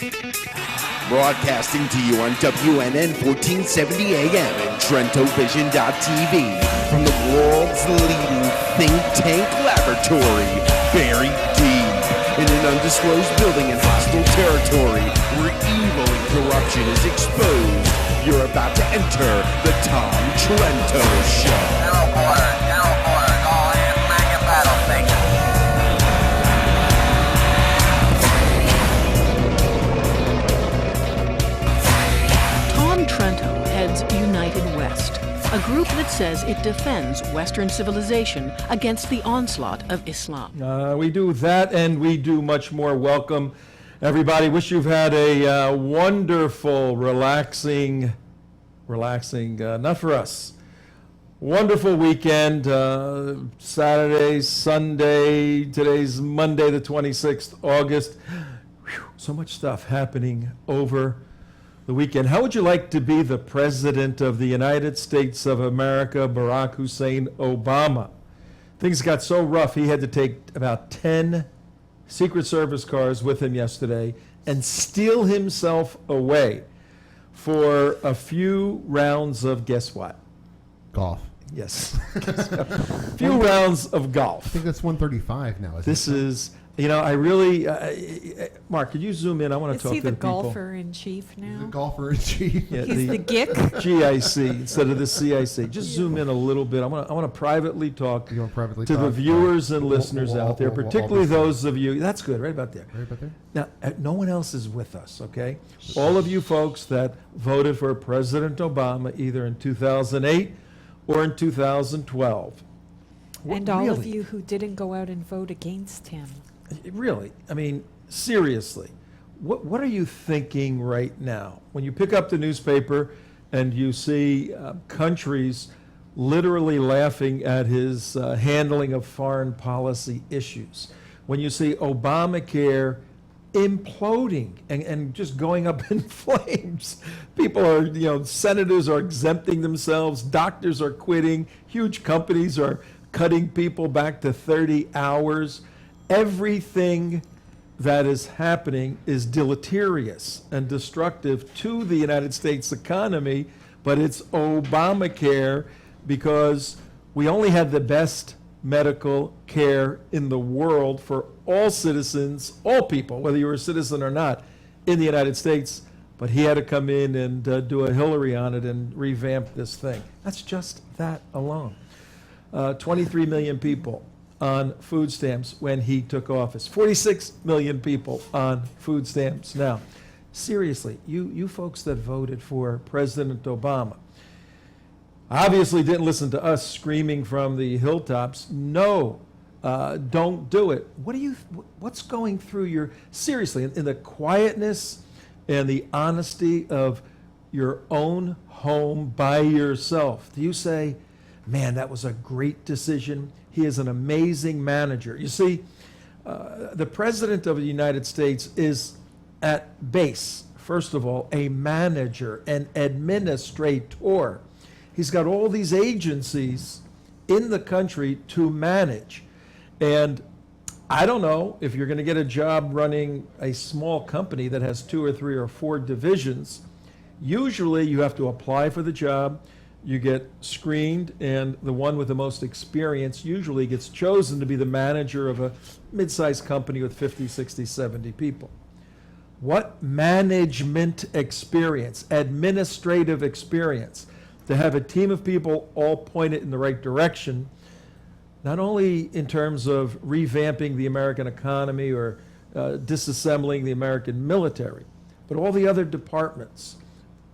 Broadcasting to you on WNN 1470 AM and TrentoVision.tv from the world's leading think tank laboratory, buried deep in an undisclosed building in hostile territory where evil and corruption is exposed. You're about to enter the Tom Trento Show. All hands man your battle station. Tom Trento heads United West, a group that says it defends Western civilization against the onslaught of Islam. We do that and we do much more. Welcome, everybody. Wish you've had a wonderful, relaxing, not for us, wonderful weekend. Saturday, Sunday, today's Monday, the 26th August. Whew, so much stuff happening over the weekend. How would you like to be the President of the United States of America, Barack Hussein Obama? Things got so rough, he had to take about 10 Secret Service cars with him yesterday and steal himself away for a few rounds of, guess what? Golf. Yes. A few rounds of golf. I think that's 135 now. This is, I really, Mark, could you zoom in? I want to talk to the people. Is he the golfer in chief now? The golfer in chief. Yeah, He's the GIC? GIC instead of the CIC. Just zoom in a little bit. I want to privately talk You want privately to talk? the viewers and We'll- listeners we'll- out there, we'll- we'll particularly all be those of you. That's good, right about there. Right about there? Now, no one else is with us, okay? All of you folks that voted for President Obama either in 2008 or in 2012. And all of Really? you who didn't go out and vote against him. Really, I mean, seriously, what are you thinking right now? When you pick up the newspaper and you see countries literally laughing at his handling of foreign policy issues, when you see Obamacare imploding and just going up in flames. People are, senators are exempting themselves, doctors are quitting, huge companies are cutting people back to 30 hours. Everything that is happening is deleterious and destructive to the United States economy, but it's Obamacare because we only had the best medical care in the world for all citizens, all people, whether you were a citizen or not, in the United States, but he had to come in and do a Hillary on it and revamp this thing. That's just that alone. 23 million people on food stamps when he took office. 46 million people on food stamps now. Seriously, you folks that voted for President Obama obviously didn't listen to us screaming from the hilltops, no, don't do it. What's going through your, seriously, in the quietness and the honesty of your own home by yourself, do you say, man, that was a great decision? He is an amazing manager. You see, the President of the United States is at base, first of all, a manager, an administrator. He's got all these agencies in the country to manage. And I don't know if you're going to get a job running a small company that has 2 or 3 or 4 divisions. Usually you have to apply for the job, you get screened, and the one with the most experience usually gets chosen to be the manager of a mid-sized company with 50, 60, 70 people. What management experience, administrative experience, to have a team of people all pointed in the right direction, not only in terms of revamping the American economy or disassembling the American military, but all the other departments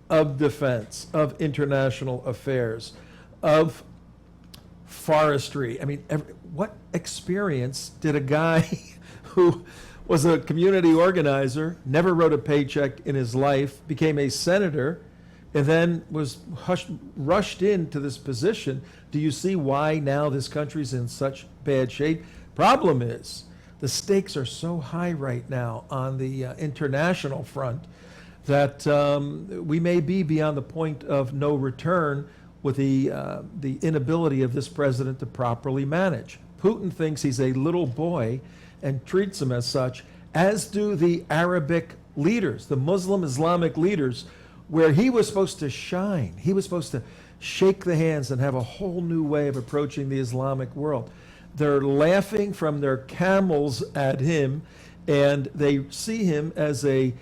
of defense, of international affairs, of forestry. I mean, what experience did a guy who was a community organizer, never wrote a paycheck in his life, became a senator, and then was rushed into this position? Do you see why now this country's in such bad shape? Problem is, the stakes are so high right now on the international front that we may be beyond the point of no return with the inability of this president to properly manage. Putin thinks he's a little boy and treats him as such, as do the Arabic leaders, the Muslim Islamic leaders, where he was supposed to shine. He was supposed to shake the hands and have a whole new way of approaching the Islamic world. They're laughing from their camels at him, and they see him as a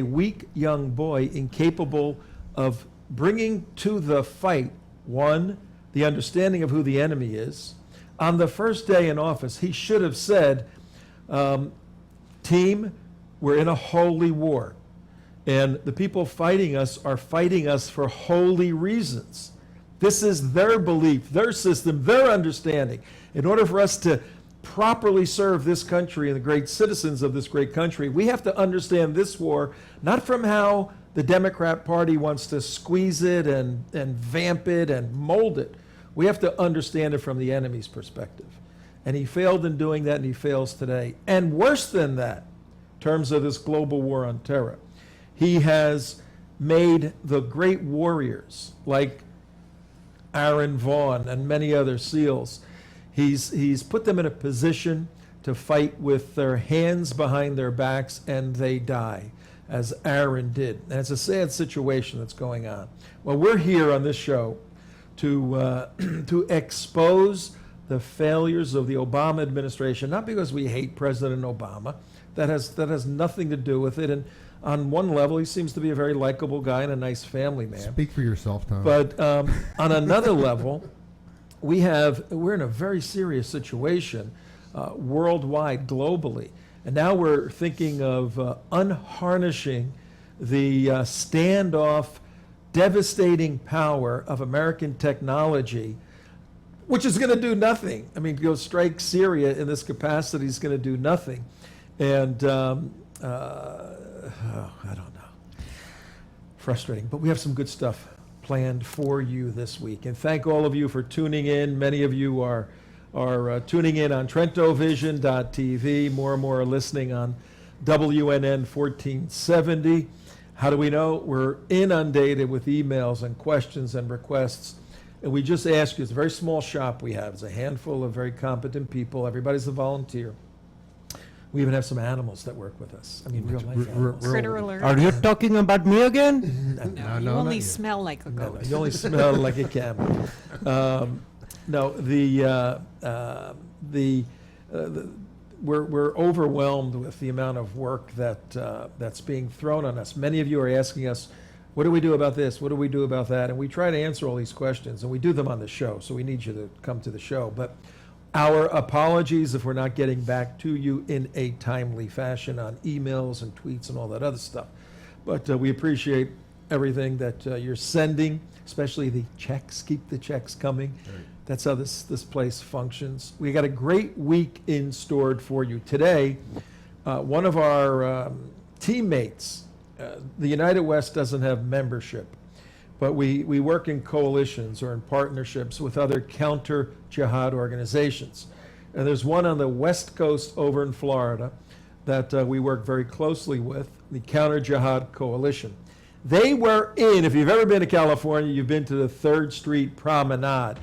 weak young boy, incapable of bringing to the fight, one, the understanding of who the enemy is. On the first day in office, he should have said, team, we're in a holy war. And the people fighting us are fighting us for holy reasons. This is their belief, their system, their understanding. In order for us to properly serve this country and the great citizens of this great country, we have to understand this war, not from how the Democrat Party wants to squeeze it and vamp it and mold it. We have to understand it from the enemy's perspective. And he failed in doing that, and he fails today. And worse than that, in terms of this global war on terror, he has made the great warriors like Aaron Vaughn and many other SEALs, he's put them in a position to fight with their hands behind their backs, and they die, as Aaron did. And it's a sad situation that's going on. Well, we're here on this show to expose the failures of the Obama administration, not because we hate President Obama. That has nothing to do with it. And on one level, he seems to be a very likable guy and a nice family man. Speak for yourself, Tom. But on another level, we're in a very serious situation worldwide, globally. And now we're thinking of unharnessing the standoff, devastating power of American technology, which is going to do nothing. I mean, to go strike Syria in this capacity is going to do nothing. And I don't know. Frustrating. But we have some good stuff planned for you this week. And thank all of you for tuning in. Many of you are tuning in on TrentoVision.tv. More and more are listening on WNN 1470. How do we know? We're inundated with emails and questions and requests. And we just ask you, it's a very small shop we have. It's a handful of very competent people. Everybody's a volunteer. We even have some animals that work with us. I mean, real life animals. Critter alert. Are you talking about me again? No, you only smell like a No, goat. you only smell like a camel. We're overwhelmed with the amount of work that's being thrown on us. Many of you are asking us, what do we do about this? What do we do about that? And we try to answer all these questions, and we do them on the show, so we need you to come to the show. But our apologies if we're not getting back to you in a timely fashion on emails and tweets and all that other stuff. But we appreciate everything that you're sending, especially the checks. Keep the checks coming. Right. That's how this place functions. We got a great week in store for you. Today, one of our teammates, the United West doesn't have membership, but we work in coalitions or in partnerships with other Counter Jihad organizations. And there's one on the West Coast over in Florida that we work very closely with, the Counter Jihad Coalition. They were if you've ever been to California, you've been to the 3rd Street Promenade.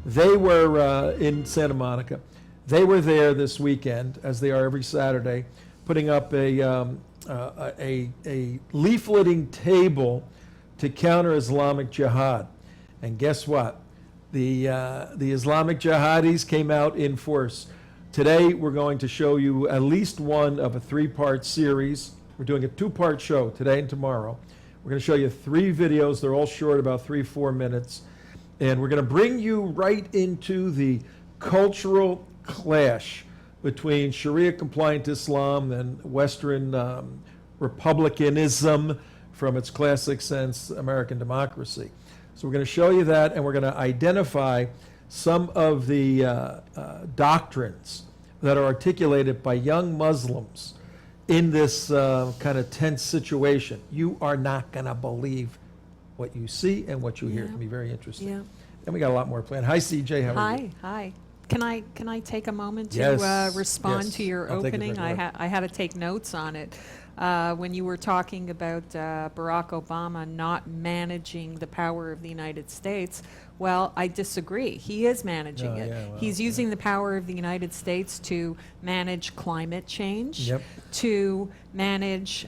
They were in Santa Monica. They were there this weekend, as they are every Saturday, putting up a leafleting table to counter Islamic Jihad. And guess what? The Islamic Jihadis came out in force. Today, we're going to show you at least one of a 3-part series. We're doing a 2-part show today and tomorrow. We're going to show you 3 videos. They're all short, about 3-4 minutes. And we're going to bring you right into the cultural clash between Sharia-compliant Islam and Western republicanism from its classic sense, American democracy. So we're going to show you that, and we're going to identify some of the doctrines that are articulated by young Muslims in this kind of tense situation. You are not going to believe what you see and what you hear. It's going to be very interesting. Yeah. And we got a lot more planned. Hi, CJ. How are you? Hi. Can I take a moment to Yes, respond yes. to your I'll take a opening? second. I had to take notes on it. when you were talking about Barack Obama not managing the power of the United States. Well, I disagree. He is managing it. Yeah, well, He's using the power of the United States to manage climate change, Yep. to manage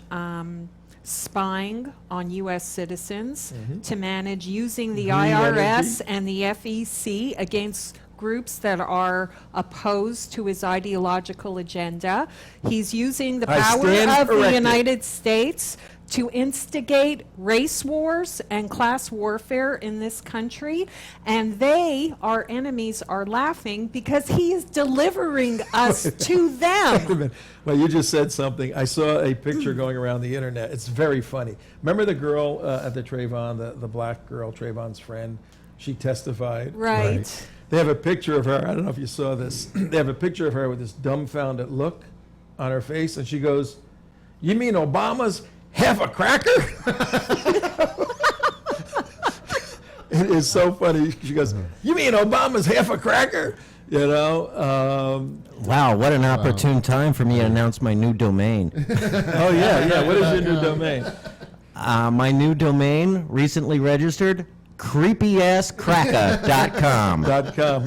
spying on U.S. citizens, to manage using the Green IRS energy. and the FEC against groups that are opposed to his ideological agenda. He's using the I power stand of the corrected. United States to instigate race wars and class warfare in this country, and they, our enemies, are laughing because he is delivering us to Wait a them. minute. Well, you just said something. I saw a picture going around the internet. It's very funny. Remember the girl at the Trayvon, the black girl, Trayvon's friend? She testified. Right. They have a picture of her. I don't know if you saw this. They have a picture of her with this dumbfounded look on her face, and she goes, "You mean Obama's half a cracker?" It is so funny. She goes, "You mean Obama's half a cracker?" You know. Wow, what an opportune time for me to announce my new domain. Oh yeah. What is your new domain? My new domain, recently registered, creepyasscracka.com. .com.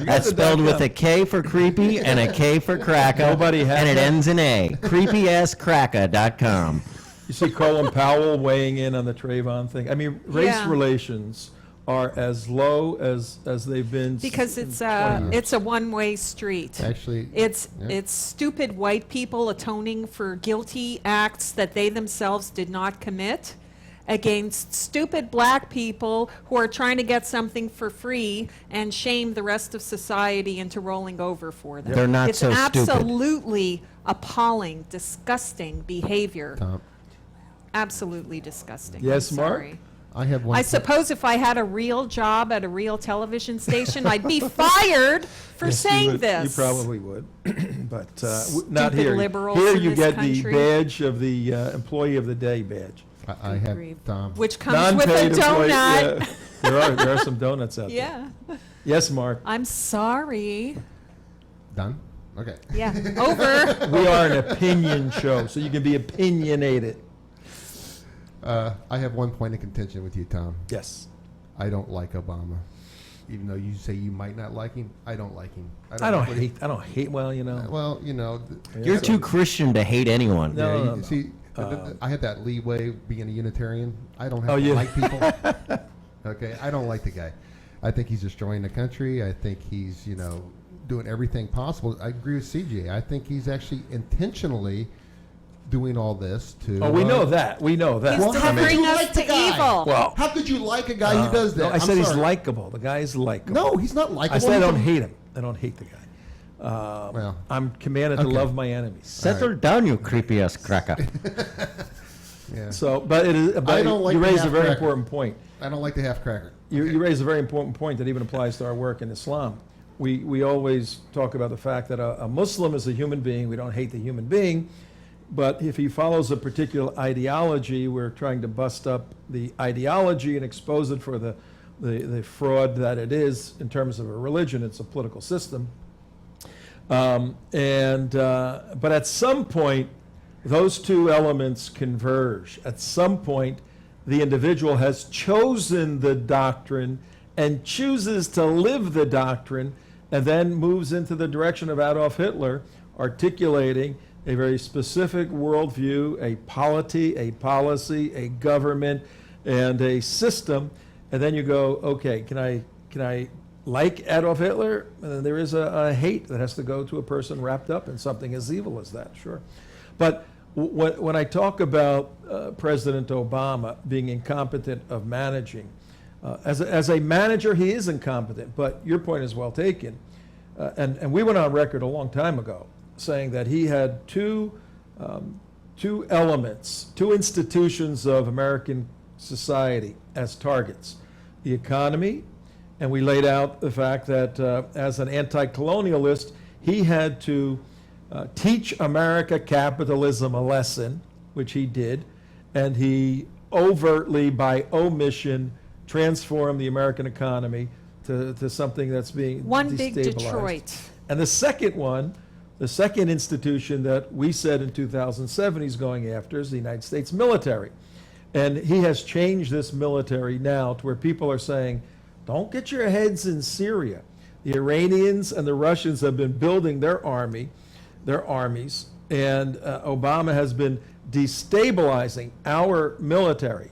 You got That's the spelled with .com. a K for creepy and a K for cracka. Nobody has And it that. ends in A. creepyasscracka.com. You see Colin Powell weighing in on the Trayvon thing. I mean, race Yeah. relations are as low as they've been Because in it's 20 years. it's a one-way street. Actually, It's yeah. it's stupid white people atoning for guilty acts that they themselves did not commit against stupid black people who are trying to get something for free and shame the rest of society into rolling over for them. They're not it's so stupid. absolutely appalling, disgusting behavior. Tom, Absolutely disgusting. Yes, I'm Mark? sorry. I have one. I suppose if I had a real job at a real television station, I'd be fired for Yes, you saying would. this. You probably would, but not Stupid here. liberals Here in you this get country. the badge of the Employee of the Day badge. I have Grief. Tom. Which comes with a Non-paid employee- donut. yeah. There are some donuts out there. Yeah. Yes, Mark. I'm sorry. Done. Okay. Yeah. Over. We are an opinion show, so you can be opinionated. I have one point of contention with you, Tom. Yes. I don't like Obama, even though you say you might not like him. I don't like him. I don't like what he- hate. Well, you know. Well, you know. You're too Christian to hate anyone. No, yeah, no, you no. see, I have that leeway being a Unitarian. I don't have Oh, to you- like people. Okay, I don't like the guy. I think he's destroying the country. I think he's, doing everything possible. I agree with CJ. I think he's actually intentionally doing all this to. Oh, we know that. We know that. He's Well, how could delivering you us like the to guy? evil. Well, How could you like a guy who does that? no, I I'm said he's sorry. likable. The guy is likable. No, he's not likable. I said I don't He's a- hate him. I don't hate the guy. Well, I'm commanded to Okay. love my enemies. Settle down, you creepy ass cracker. yeah. So, but it is. But I don't like you the raise a very half-cracker. important point. I don't like the half cracker. You raise a very important point that even applies to our work in Islam. We always talk about the fact that a Muslim is a human being. We don't hate the human being, but if he follows a particular ideology, we're trying to bust up the ideology and expose it for the fraud that it is in terms of a religion. It's a political system. But at some point, those two elements converge. At some point, the individual has chosen the doctrine and chooses to live the doctrine, and then moves into the direction of Adolf Hitler, articulating a very specific worldview, a polity, a policy, a government, and a system. And then you go, okay, can I like Adolf Hitler? And then there is a hate that has to go to a person wrapped up in something as evil as that, sure. But when I talk about President Obama being incompetent of managing, as a manager, he is incompetent, but your point is well taken. And we went on record a long time ago saying that he had two elements, two institutions of American society as targets: the economy, and we laid out the fact that as an anti-colonialist, he had to teach America capitalism a lesson, which he did, and he overtly, by omission, transformed the American economy to something that's being One big destabilized. Detroit. And the second one The second institution that we said in 2007 he's going after is the United States military. And he has changed this military now to where people are saying, don't get your heads in Syria. The Iranians and the Russians have been building their armies, and Obama has been destabilizing our military.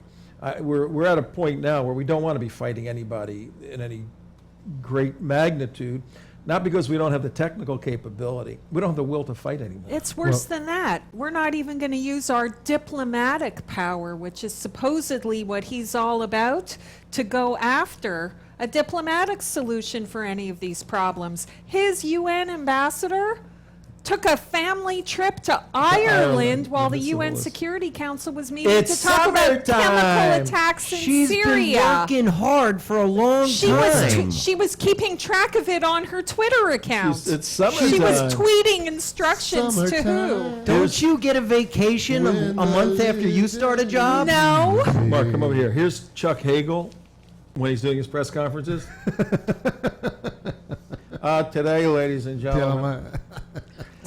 We're at a point now where we don't want to be fighting anybody in any great magnitude, not because we don't have the technical capability. We don't have the will to fight anymore. It's worse than that. We're not even going to use our diplomatic power, which is supposedly what he's all about, to go after a diplomatic solution for any of these problems. His UN ambassador took a family trip to Ireland while the UN Security Council was meeting It's to talk about chemical summertime. attacks in She's Syria. been working hard for a long time. She was keeping track of it on her Twitter account. It's summertime. She was tweeting instructions to who? Summertime. Don't you get a vacation a month after you start a job? No. Mark, come over here. Here's Chuck Hagel when he's doing his press conferences. Today, ladies and gentlemen,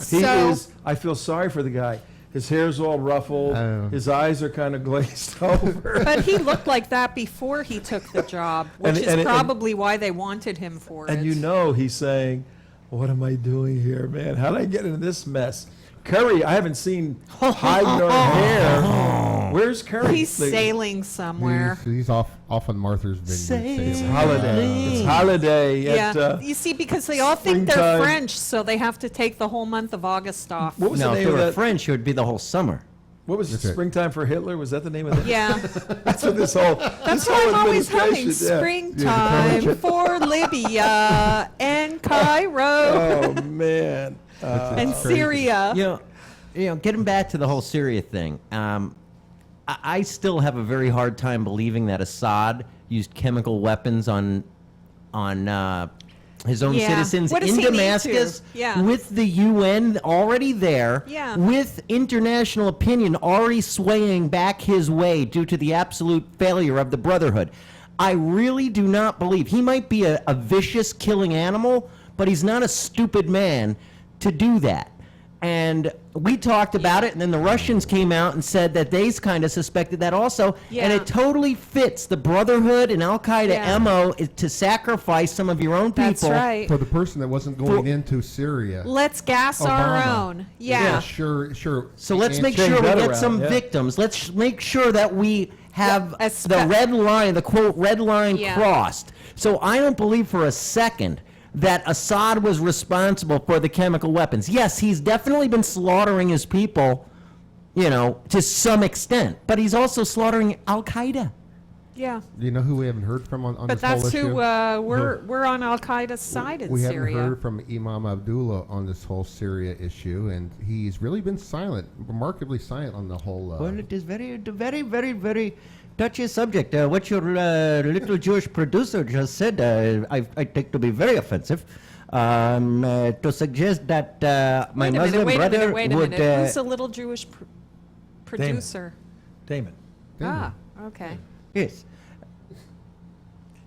he is, I feel sorry for the guy. His hair's all ruffled. His eyes are kind of glazed over. But he looked like that before he took the job, which is probably why they wanted him for it. And you know he's saying, what am I doing here, man? How did I get into this mess? Curry, I haven't seen hide nor hair. Where's Curry? He's sailing somewhere. He's off on Martha's Vineyard. It's holiday. It's holiday. Yeah, you see, because they all think they're springtime. French, so they have to take the whole month of August off. What was No, the if name they of were that? French, it would be the whole summer. What was That's it. Springtime for Hitler? Was that the name of that? Yeah, That's what this whole. that's why I'm always humming springtime for Libya and Cairo Oh man. and Syria. You know, getting back to the whole Syria thing, I still have a very hard time believing that Assad used chemical weapons on his own Yeah. citizens What does in he need to? Damascus Yeah. with the UN already there, Yeah. with international opinion already swaying back his way due to the absolute failure of the Brotherhood. I really do not believe he might be a vicious killing animal, but he's not a stupid man to do that. And we talked about it, and then the Russians came out and said that they kind of suspected that also. Yeah. And it totally fits the Brotherhood and Al-Qaeda Yeah. MO is to sacrifice some of your own people. That's right. For the person that wasn't going into Syria. Let's gas our Obama. own. Yeah. Sure. So let's And make change sure we that get around, some yeah. victims. Let's make sure that we have Yeah, the red line, the quote, red line Yeah. crossed. So I don't believe for a second that Assad was responsible for the chemical weapons. Yes, he's definitely been slaughtering his people, you know, to some extent, but he's also slaughtering Al-Qaeda. Yeah. Do you know who we haven't heard from on But this whole that's issue? who we're on Al Qaeda's side in We Syria. haven't heard from Imam Abdullah on this whole Syria issue, and he's really been silent, remarkably silent on the whole. Well, it is very touchy subject. What your little Jewish producer just said, I take to be very offensive. To suggest that my Wait a Muslim minute, brother wait a would. minute. Who's a little Jewish producer? Damon. Ah, okay. Yes.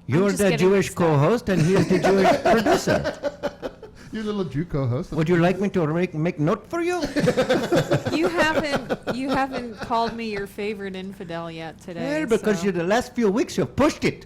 You're just the getting Jewish mixed up. co-host, and he's the Jewish producer. Your little Jew co-host. Would you like me to make note for you? You haven't called me your favorite infidel yet today. Well, because so. the last few weeks you've pushed it.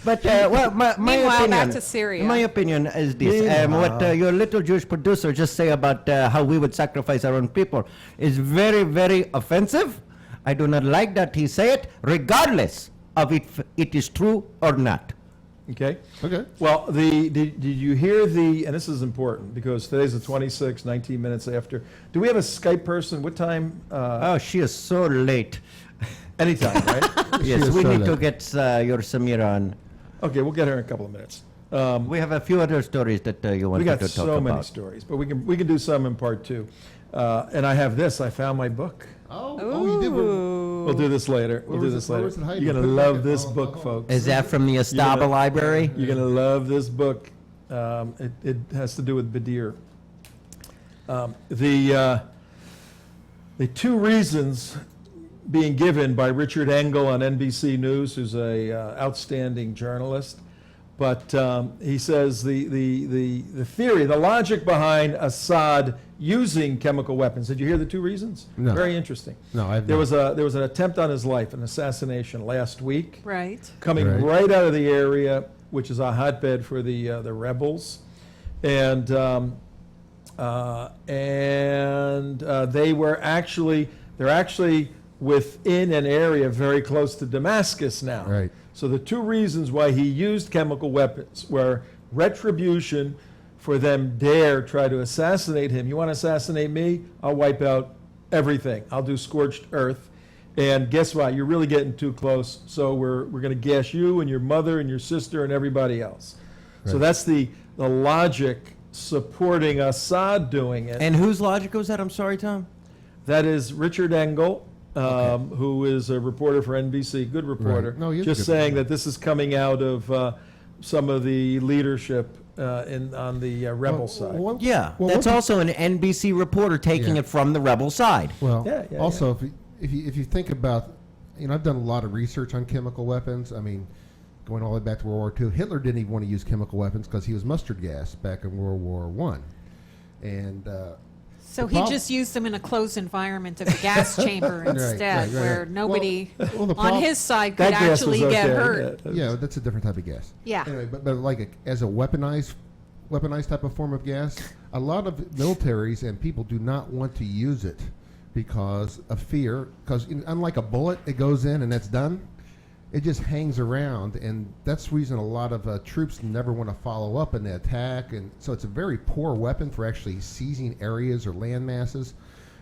But well, my Meanwhile, opinion, back to Syria. My opinion is this: what your little Jewish producer just say about how we would sacrifice our own people is very offensive. I do not like that he say it, regardless of if it is true or not. Okay. Okay. Well, did you hear and this is important because today's the 26th, 19 minutes after. Do we have a Skype person? What time? Oh, she is so late. Anytime, right? Yes, is we so need to late. get your Samira on. Okay, we'll get her in a couple of minutes. We have a few other stories that you We wanted got to talk so about. many stories, but we can do some in part two. And I have this. I found my book. Oh, you did. We'll do this later. We'll Where do was this it- where later. was it hiding? You're gonna Put it love back. this Oh, book, oh, oh. folks. Is that from the Estaba gonna- Library? You're gonna love this book. It has to do with Badir. The two reasons being given by Richard Engel on NBC News, who's a outstanding journalist, But he says the theory, the logic behind Assad using chemical weapons. Did you hear the two reasons? No. Very interesting. No, I've there not. was an attempt on his life, an assassination last week, Right. coming Right. right out of the area, which is a hotbed for the rebels, and they're actually within an area very close to Damascus now. Right. So the two reasons why he used chemical weapons were retribution for them dare try to assassinate him. You want to assassinate me? I'll wipe out everything. I'll do scorched earth. And guess what? You're really getting too close. So we're going to gas you and your mother and your sister and everybody else. So Right. that's the logic supporting Assad doing it. And whose logic was that? I'm sorry, Tom. That is Richard Engel, who is a reporter for NBC, good reporter. Right. No, he is a just good saying reporter. that this is coming out of some of the leadership on the rebel side. Well, Yeah, well, that's what- also an NBC reporter taking Yeah. it from the rebel side. Well, Yeah, also, if you think about, I've done a lot of research on chemical weapons. I mean, going all the way back to World War II, Hitler didn't even want to use chemical weapons because he was mustard gas back in World War I. And So The he prob- just used them in a closed environment of a gas chamber instead, right, where right. nobody Well, the on prob- his side could That gas actually was get okay, hurt. yeah, that's a different type of gas. Yeah. Anyway, but like as a weaponized type of form of gas, a lot of militaries and people do not want to use it because of fear. Because unlike a bullet, it goes in and that's done. It just hangs around, and that's the reason a lot of troops never want to follow up in the attack. And so it's a very poor weapon for actually seizing areas or land masses.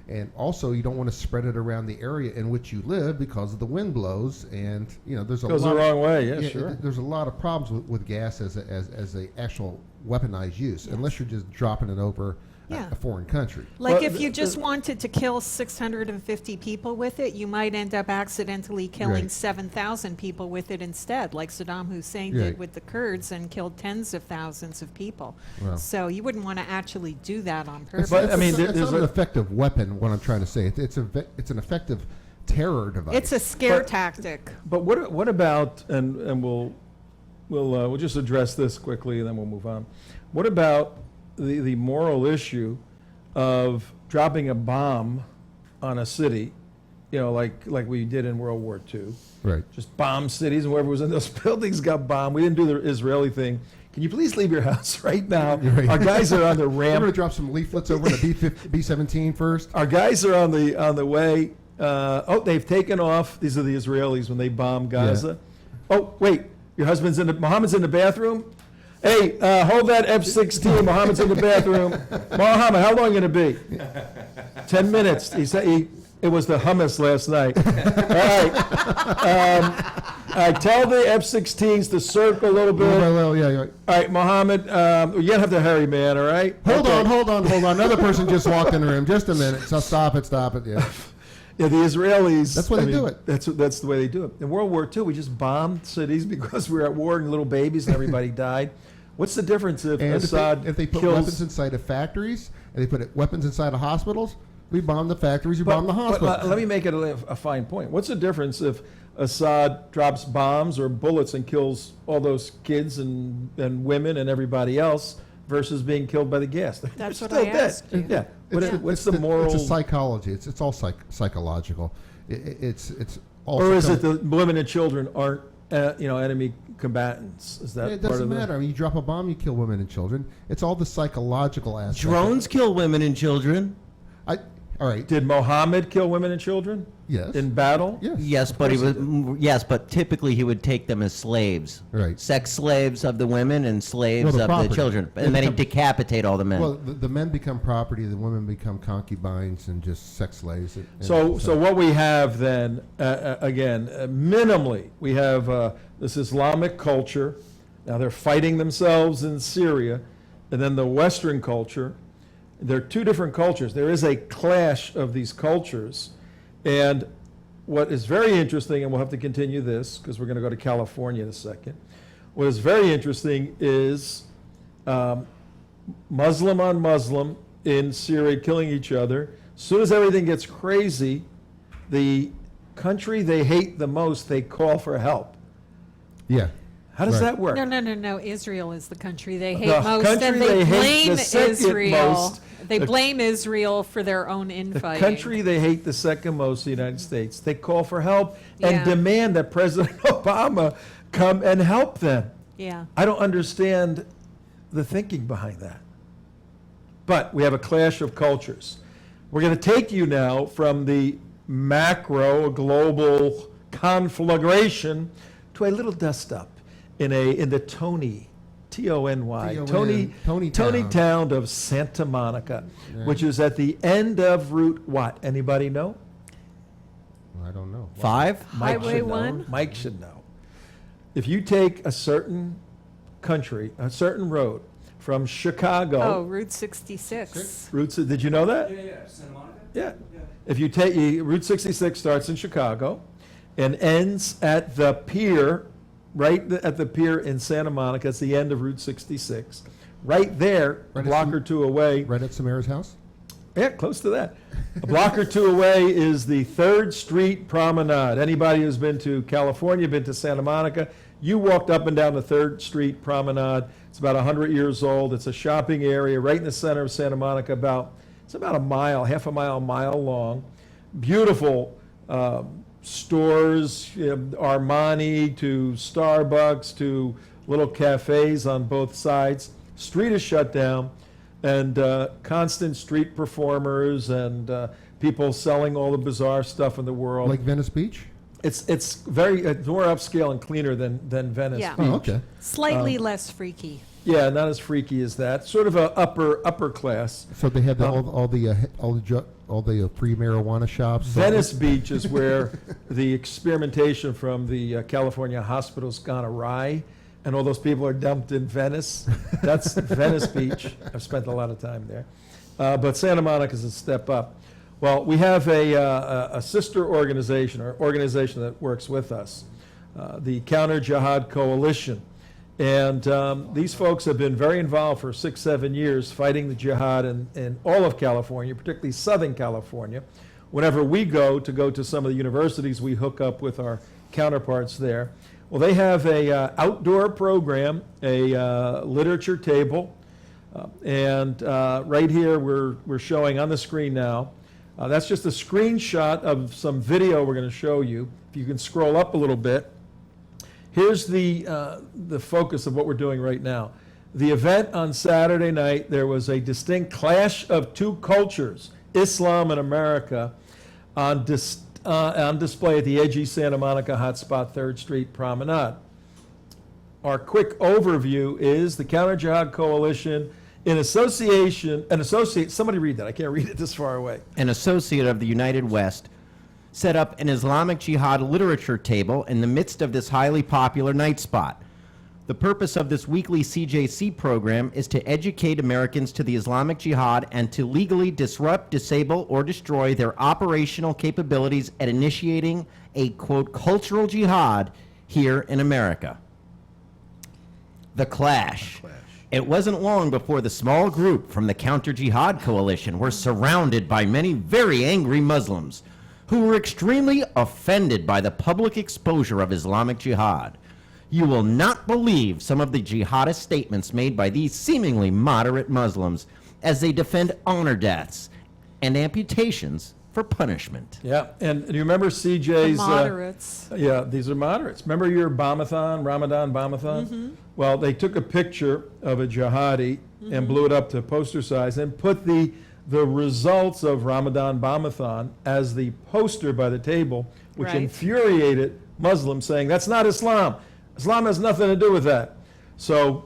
And also, you don't want to spread it around the area in which you live because of the wind blows, and there's a Goes lot the wrong way, yeah, sure. There's a lot of problems with gas as a actual weaponized use, unless you're just dropping it over Yeah. a foreign country. Like Well, if you just wanted to kill 650 people with it, you might end up accidentally killing Right. 7,000 people with it instead, like Saddam Hussein Right. did with the Kurds and killed tens of thousands of people. Wow. So you wouldn't want to actually do that on purpose. But, I mean, it's there's not an a- effective weapon. What I'm trying to say, it's an effective terror device. It's a scare But- tactic. But what about, and we'll just address this quickly and then we'll move on. What about the moral issue of dropping a bomb on a city, like we did in World War II? right. Just bomb cities, and whoever was in those buildings got bombed. We didn't do the Israeli thing. Can you please leave your house right now? Right. Our guys are on the I'm going to ramp. drop some leaflets over the B-17 first. Our guys are on the way. They've taken off. These are the Israelis when they bomb Gaza. Oh, wait, Mohammed's in the bathroom. Hey, hold that F-16. Mohammed's in the bathroom. Mohammed, how long going to be? 10 minutes. He said it was the hummus last night. All right. Tell the F-16s to circle a little bit. Well, yeah. All right, Mohammed, you're going to have to hurry, man, all right? Hold Okay. on. Another person just walked in the room. Just a minute. So stop it. Yeah. Yeah, the Israelis. That's why they do it. That's the way they do it. In World War II, we just bombed cities because we were at war and little babies and everybody died. What's the difference if And Assad if they put kills? weapons inside of factories, and they put weapons inside of hospitals, we bomb the factories, we bomb the hospitals. Let me make it a fine point. What's the difference if Assad drops bombs or bullets and kills all those kids and women and everybody else versus being killed by the gas? They're That's what still I dead. asked you. Yeah. What's the It's moral? a psychology. It's all psychological. It's also Or is it some- the women and children aren't enemy combatants? Is that It part doesn't of matter. I mean, you drop a bomb, you kill women and children. It's all the psychological aspect. Drones kill women and children. All right. Did Mohammed kill women and children? Yes. In battle? Yes. Yes, but but typically he would take them as slaves. Right. Sex slaves of the women and slaves Well, the of property. the children. They And then he'd become- decapitate all the men. Well, the men become property, the women become concubines and just sex slaves. And So what we have then, minimally, we have this Islamic culture. Now they're fighting themselves in Syria, and then the Western culture. They're two different cultures. There is a clash of these cultures. And what is very interesting, and we'll have to continue this because we're going to go to California in a second. What is very interesting is Muslim on Muslim in Syria killing each other. As soon as everything gets crazy, the country they hate the most, they call for help. yeah. How does Right. that work? No. Israel is the country they hate The most, country and they they hate blame the second Israel. most. They The- blame Israel for their own The infighting. country they hate the second most, the United States. They call for help and Yeah. demand that President Obama come and help them. Yeah. I don't understand the thinking behind that. But we have a clash of cultures. We're going to take you now from the macro global conflagration to a little dust up in the Tony, Tony, Tony town of Santa Monica, which is at the end of Route what? Anybody know? I don't know. 5? Mike Highway should know. 1? Mike should know. If you take a certain country, a certain road from Chicago, Oh, Route 66. did you know that? Yeah, Santa Monica? Yeah. If you take, Route 66 starts in Chicago and ends at the pier, at the pier in Santa Monica. It's the end of Route 66. Right there, a Right at block Sam- or two away. Right at Samira's house? Yeah, close to that. A block or two away is the 3rd Street Promenade. Anybody who's been to California, been to Santa Monica, you walked up and down the 3rd Street Promenade. It's about 100 years old. It's a shopping area right in the center of Santa Monica. It's about a mile, half a mile long. Beautiful stores, Armani to Starbucks to little cafes on both sides. Street is shut down, and constant street performers and people selling all the bizarre stuff in the world. Like Venice Beach? It's more upscale and cleaner than Venice Yeah. Beach. Oh, okay. Slightly less freaky. Yeah, not as freaky as that. Sort of a upper class. So they had all the free marijuana shops. Venice Beach is where the experimentation from the California hospitals gone awry, and all those people are dumped in Venice. That's Venice Beach. I've spent a lot of time there. But Santa Monica is a step up. Well, we have a sister organization, or organization that works with us, the Counter Jihad Coalition. And these folks have been very involved for 6-7 years fighting the jihad in all of California, particularly Southern California. Whenever we go to some of the universities, we hook up with our counterparts there. Well, they have a outdoor program, a literature table, and right here we're showing on the screen now. That's just a screenshot of some video we're going to show you. If you can scroll up a little bit. Here's the focus of what we're doing right now. The event on Saturday night, there was a distinct clash of two cultures, Islam and America, on display at the edgy Santa Monica hotspot 3rd Street Promenade. Our quick overview is the Counter Jihad Coalition, somebody read that, I can't read it this far away. An associate of the United West, set up an Islamic Jihad literature table in the midst of this highly popular night spot. The purpose of this weekly CJC program is to educate Americans to the Islamic Jihad and to legally disrupt, disable, or destroy their operational capabilities at initiating a, quote, cultural jihad here in America. The clash. It wasn't long before the small group from the Counter Jihad Coalition were surrounded by many very angry Muslims who were extremely offended by the public exposure of Islamic Jihad. You will not believe some of the jihadist statements made by these seemingly moderate Muslims as they defend honor deaths and amputations for punishment. Yeah, and do you remember CJ's... The moderates. Yeah, these are moderates. Remember your Ramadan Bomathon? Mm-hmm. Well, they took a picture of a jihadi and blew it up to poster size and put the results of Ramadan Bomathon as the poster by the table, which Right. infuriated Muslims, saying, that's not Islam. Islam has nothing to do with that. So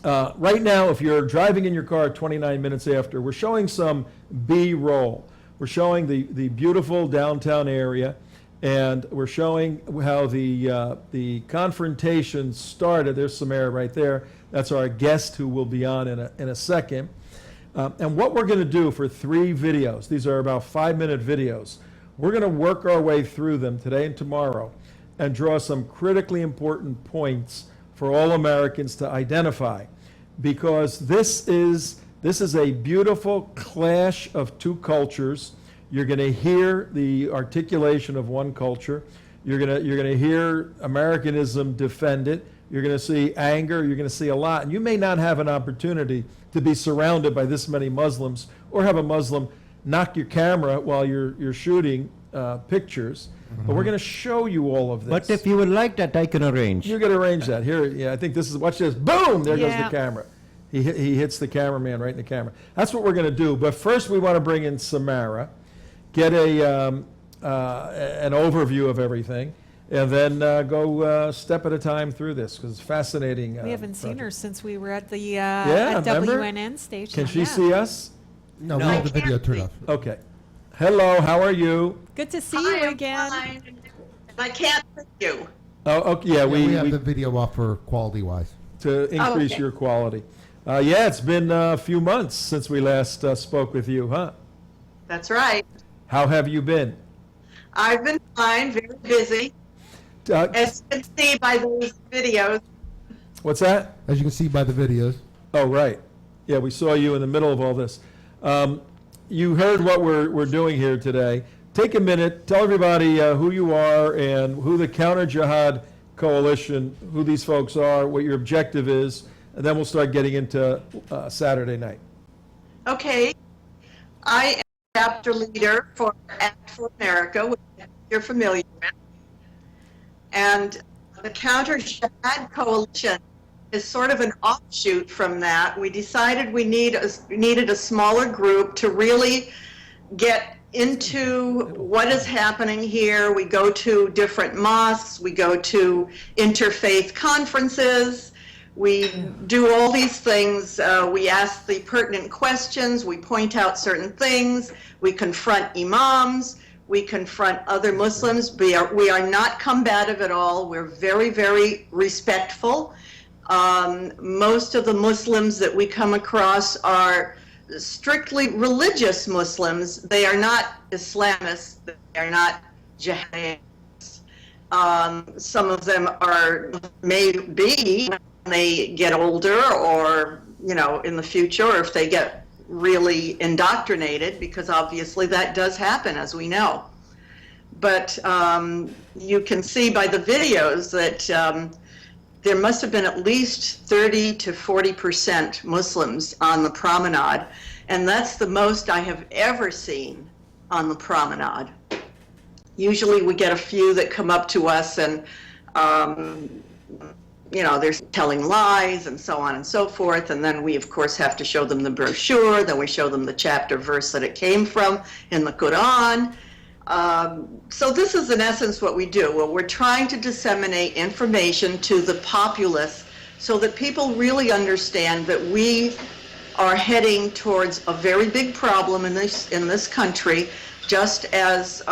right now, if you're driving in your car 29 minutes after, we're showing some B-roll. We're showing the beautiful downtown area, and we're showing how the confrontation started. There's Samira right there. That's our guest who will be on in a second. And what we're going to do for 3 videos, these are about 5-minute videos, we're going to work our way through them today and tomorrow and draw some critically important points for all Americans to identify, because this is a beautiful clash of two cultures. You're going to hear the articulation of one culture. You're going to hear Americanism defend it. you're going to see anger, you're going to see a lot. And you may not have an opportunity to be surrounded by this many Muslims or have a Muslim knock your camera while you're shooting pictures. But we're going to show you all of this. But if you would like that, I can arrange. You're going to arrange that. Here, yeah, I think this is, watch this. Boom! There goes Yeah. the camera. He hits the cameraman right in the camera. That's what we're going to do. But first, we want to bring in Samira, get an overview of everything, and then go step at a time through this, because it's fascinating. We haven't seen project. her since we were at the Yeah, at remember? WNN station. Can she Yeah. see us? No, we have the video turned off. Okay. Hello, how are you? Good to see I you am again. fine. I can't see you. Oh, okay. Yeah, We we have the video off for quality-wise. to increase okay. your quality. Yeah, it's been a few months since we last spoke with you, huh? That's right. How have you been? I've been fine, very busy. As you can see by those videos, What's that? As you can see by the videos. Oh, right. Yeah, we saw you in the middle of all this. You heard what we're doing here today. Take a minute, tell everybody who you are and who the Counter Jihad Coalition, who these folks are, what your objective is, and then we'll start getting into Saturday night. okay, I am chapter leader for Act for America, which you're familiar with. And the Counter Jihad Coalition is sort of an offshoot from that. We decided we needed a smaller group to really get into what is happening here. We go to different mosques, we go to interfaith conferences, we do all these things. We ask the pertinent questions, we point out certain things, we confront imams, we confront other Muslims. We are not combative at all. We're very, very respectful. Most of the Muslims that we come across are strictly religious Muslims. They are not Islamists. They are not jihadists. Some of them may be when they get older, or in the future, or if they get really indoctrinated, because obviously that does happen, as we know. But you can see by the videos that there must have been at least 30 to 40% Muslims on the Promenade, and that's the most I have ever seen on the Promenade. Usually we get a few that come up to us and they're telling lies and so on and so forth, and then we of course have to show them the brochure, then we show them the chapter verse that it came from in the Quran. So this is in essence what we do. Well, we're trying to disseminate information to the populace so that people really understand that we are heading towards a very big problem in this country, just as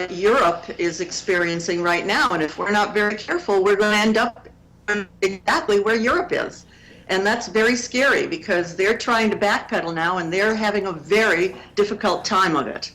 Europe is experiencing right now. And if we're not very careful, we're going to end up exactly where Europe is. And that's very scary, because they're trying to backpedal now and they're having a very difficult time of it.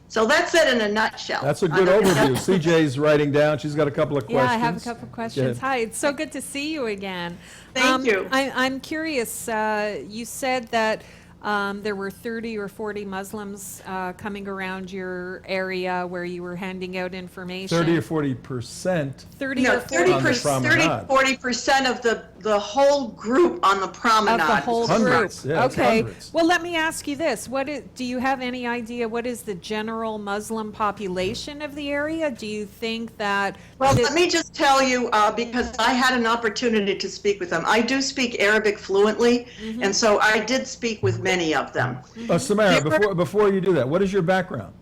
So that's it in a nutshell. That's a good overview. CJ's writing down. She's got a couple of questions. Yeah, I have a couple of questions. Go ahead. Hi, it's so good to see you again. Thank you. I'm curious, you said that there were 30 or 40 Muslims coming around your area where you were handing out information. 30 or 40%. 30 No, or 40 On the 30, promenade. 40% of the whole group on the promenade. of the whole Hundreds, group. yeah, it's Okay. hundreds. Well, let me ask you this: do you have any idea what is the general Muslim population of the area? Do you think that? Well, let me just tell you, because I had an opportunity to speak with them. I do speak Arabic fluently, and so I did speak with many of them. Samara, before you do that, what is your background?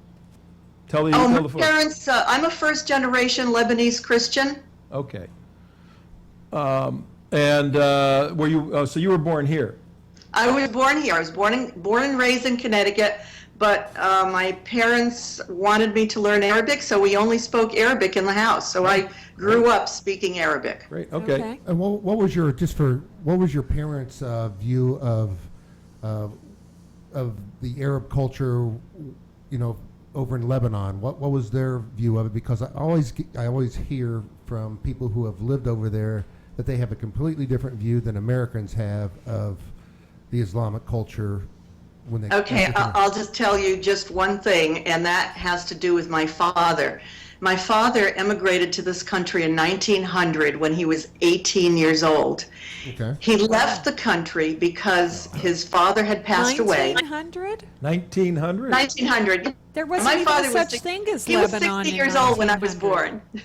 Tell the My folks. parents, I'm a first-generation Lebanese Christian. Okay. And were you? So you were born here. I was born here. I was born and raised in Connecticut, but my parents wanted me to learn Arabic, so we only spoke Arabic in the house. So I grew up speaking Arabic. Great. Okay. And what was your parents' view of the Arab culture, over in Lebanon? What was their view of it? Because I always hear from people who have lived over there that they have a completely different view than Americans have of the Islamic culture. When they Okay, I'll just tell you just one thing, and that has to do with my father. My father emigrated to this country in 1900 when he was 18 years old. Okay. He left the country because his father had passed away. 1900? 1900? 1900. There wasn't My even father such was, thing as he was Lebanon 60 in years old when I was 1900. born.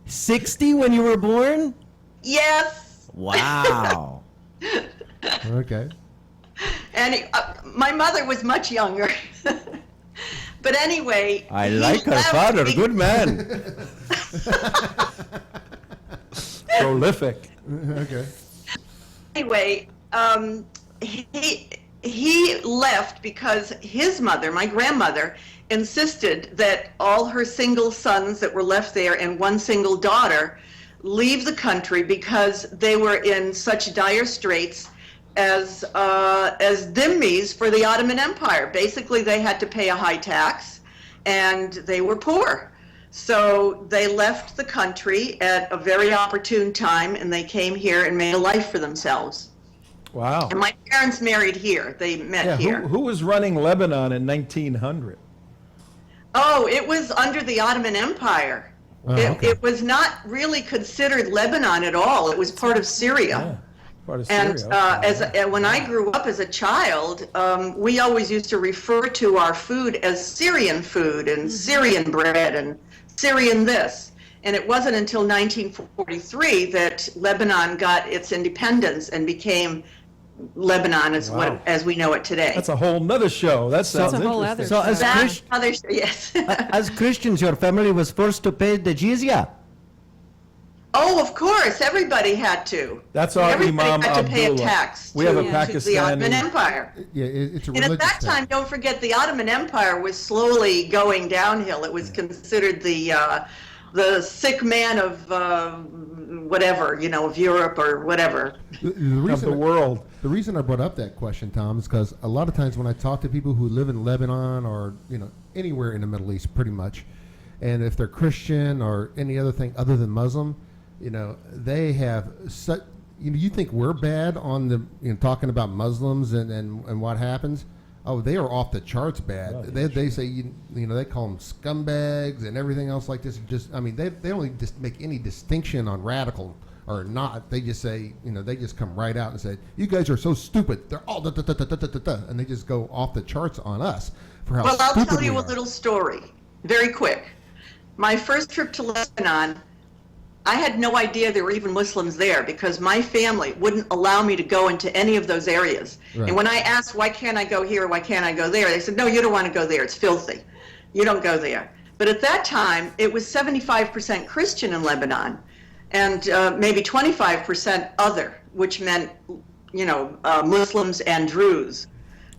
60 when you were born? Yes. Wow. Okay. And my mother was much younger. But anyway, I he like her left father, be- good man. Prolific. Okay. Anyway, he left because his mother, my grandmother, insisted that all her single sons that were left there and one single daughter leave the country because they were in such dire straits as dhimmis for the Ottoman Empire. Basically, they had to pay a high tax, and they were poor. So they left the country at a very opportune time, and they came here and made a life for themselves. Wow. And my parents married here. They met Yeah, here. who was running Lebanon in 1900? Oh, it was under the Ottoman Empire. Oh, okay. It was not really considered Lebanon at all. It was part of Syria. Yeah, part of And Syria. Okay. when I grew up as a child, we always used to refer to our food as Syrian food and Syrian bread and Syrian this. And it wasn't until 1943 that Lebanon got its independence and became Lebanon Wow. as we know it today. That's a whole nother show. That sounds That's a whole interesting. other So as, That's other, yes. as Christians, your family was forced to pay the jizya. Oh, of course, everybody had to. That's our Everybody Imam had to pay a Abdullah. tax We have a to the Ottoman Pakistani. Empire. Yeah, it's a And religious at that thing. time, don't forget, the Ottoman Empire was slowly going downhill. It was considered the sick man of whatever, of Europe or whatever. The Of reason the world. The reason I brought up that question, Tom, is because a lot of times when I talk to people who live in Lebanon or anywhere in the Middle East, pretty much, and if they're Christian or any other thing other than Muslim, they have such. You think we're bad on the talking about Muslims and what happens? Oh, they are off the charts bad. Oh, They say they call them scumbags and everything else like this. They don't just make any distinction on radical or not. They just say, they just come right out and say, you guys are so stupid. They're all and they just go off the charts on us for how Well, I'll stupid tell you we a are. little story, very quick. My first trip to Lebanon, I had no idea there were even Muslims there because my family wouldn't allow me to go into any of those areas. Right. And when I asked, why can't I go here, why can't I go there, they said, no, you don't want to go there, it's filthy. You don't go there. But at that time, it was 75% Christian in Lebanon and maybe 25% other, which meant, Muslims and Druze.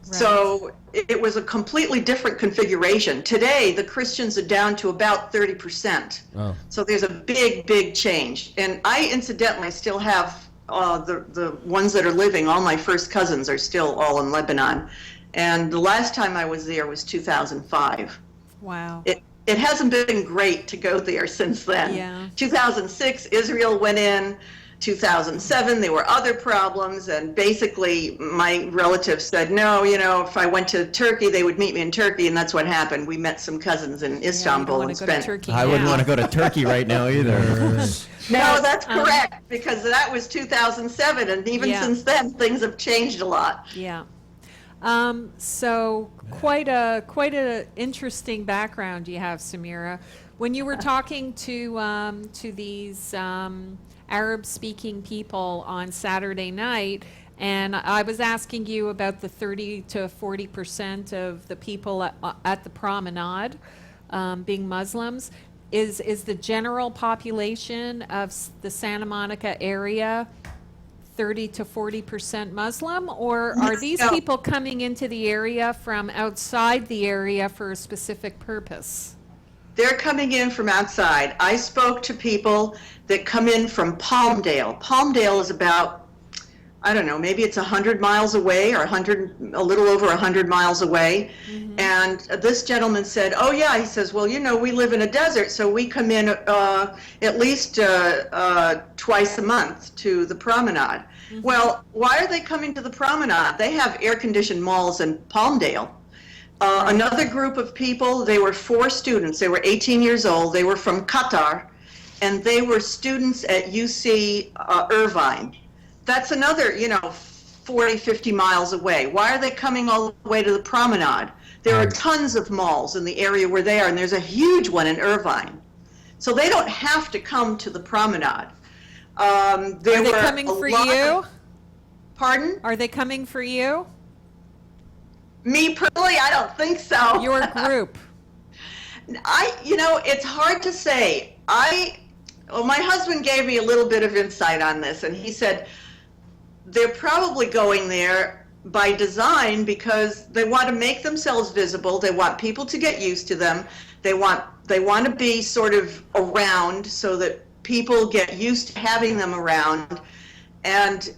Right. So it was a completely different configuration. Today, the Christians are down to about 30%. Oh. So there's a big, big change. And I incidentally still have the ones that are living, all my first cousins are still all in Lebanon. And the last time I was there was 2005. Wow. It hasn't been great to go there since then. Yeah. 2006, Israel went in. 2007, there were other problems, and basically my relatives said, no, if I went to Turkey, they would meet me in Turkey, and that's what happened. We met some cousins in Istanbul and spent. Turkey I wouldn't now. want to go to Turkey right now either. No, that's correct, because that was 2007, and even Yeah. since then, things have changed a lot. Yeah. So quite a interesting background you have, Samira. When you were talking to these Arab-speaking people on Saturday night, and I was asking you about the 30 to 40% of the people at the Promenade being Muslims. Is the general population of the Santa Monica area 30 to 40% Muslim, or are these No. people coming into the area from outside the area for a specific purpose? They're coming in from outside. I spoke to people that come in from Palmdale. Palmdale is about, I don't know, maybe it's 100 miles away or a little over 100 miles away. And this gentleman said, oh yeah, he says, well, we live in a desert, so we come in at least twice a month to the Promenade. Well, why are they coming to the Promenade? They have air-conditioned malls in Palmdale. Another group of people, they were 4 students. They were 18 years old. They were from Qatar, and they were students at UC Irvine. That's another, 40, 50 miles away. Why are they coming all the way to the Promenade? There are tons of malls in the area where they are, and there's a huge one in Irvine. So they don't have to come to the Promenade. Are they coming for you? Pardon? Are they coming for you? Me personally, I don't think so. Your group. It's hard to say. My husband gave me a little bit of insight on this, and he said they're probably going there by design because they want to make themselves visible. They want people to get used to them. They want to be sort of around so that people get used to having them around. And,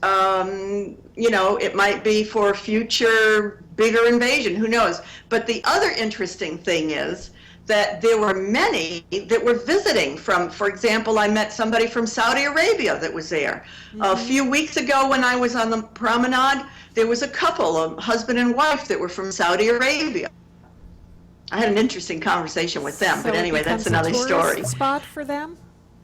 it might be for future bigger invasion, who knows. But the other interesting thing is that there were many that were visiting from, for example, I met somebody from Saudi Arabia that was there. A few weeks ago when I was on the Promenade, there was a couple, a husband and wife that were from Saudi Arabia. I had an interesting conversation with them, but anyway, that's another story. Spot for them?